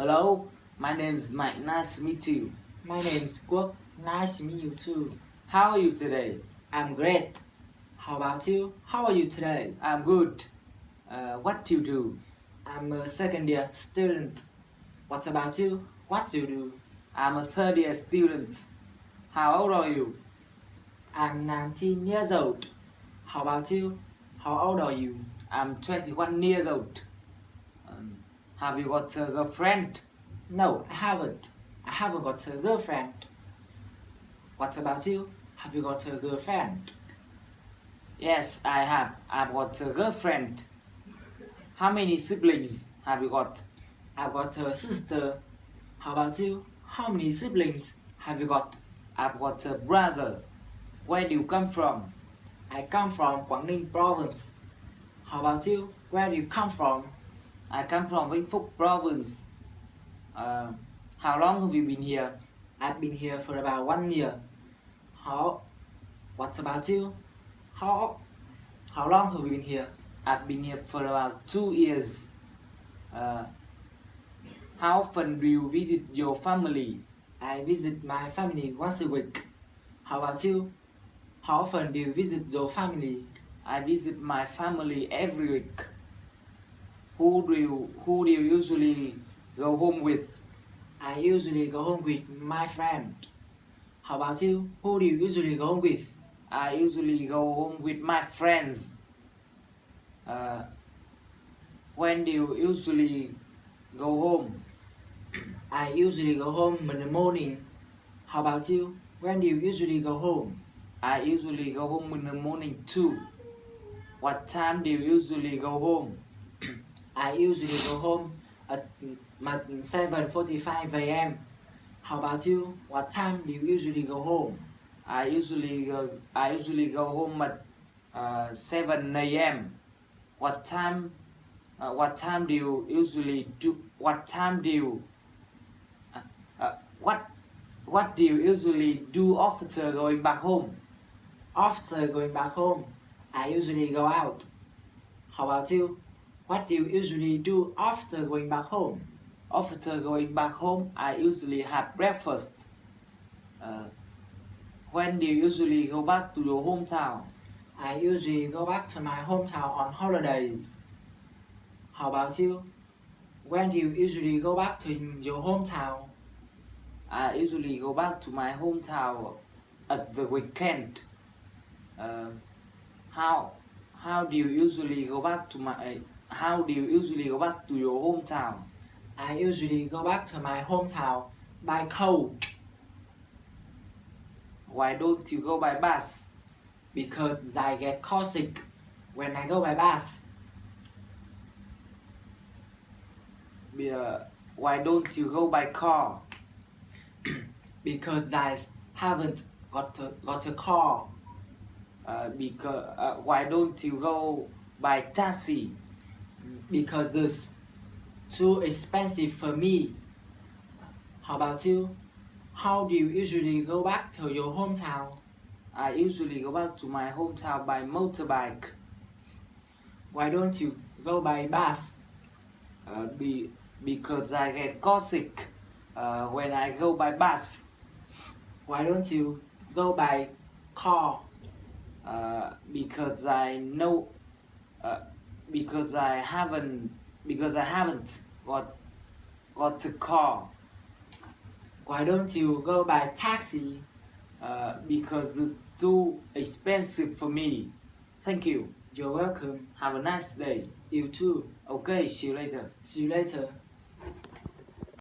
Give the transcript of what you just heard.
Hello, my name is Mike. Nice to meet you. My name is Quốc. Nice to meet you too. How are you today? I'm great. How about you? How are you today? I'm good. What do you do? I'm a second year student. What about you? What do you do? I'm a third year student. How old are you? I'm 19 years old. How about you? How old are you? I'm 21 years old. Have you got a girlfriend? No, I haven't. I haven't got a girlfriend. What about you? Have you got a girlfriend? Yes, I have. I've got a girlfriend. How many siblings have you got? I've got a sister. How about you? How many siblings have you got? I've got a brother. Where do you come from? I come from Quảng Ninh province. How about you? Where do you come from? I come from Vĩnh Phúc province. How long have you been here? I've been here for about 1 year. What about you? How long have you been here? I've been here for about 2 years. How often do you visit your family? I visit my family once a week. How about you? How often do you visit your family? I visit my family every week. Who do you usually go home with? I usually go home with my friend. How about you? Who do you usually go home with? I usually go home with my friends. When do you usually go home? I usually go home in the morning. How about you? When do you usually go home? I usually go home in the morning too. What time do you usually go home? I usually go home at 7:45 a.m. How about you? What time do you usually go home? I usually go home at 7 a.m. What time do you usually do? What do you usually do after going back home? After going back home, I usually go out. How about you? What do you usually do after going back home? After going back home, I usually have breakfast. When do you usually go back to your hometown? I usually go back to my hometown on holidays. How about you? When do you usually go back to your hometown? I usually go back to my hometown at the weekend. How do you usually go back to your hometown? I usually go back to my hometown by coach. Why don't you go by bus? Because I get car sick when I go by bus. Why don't you go by car? Because I haven't got a car. Why don't you go by taxi? Because it's too expensive for me. How about you? How do you usually go back to your hometown? I usually go back to my hometown by motorbike. Why don't you go by bus? Because I get car sick when I go by bus. Why don't you go by car? Because I haven't got a car. Why don't you go by taxi? Because it's too expensive for me. Thank you. You're welcome. Have a nice day. You too. Okay, see you later. See you later.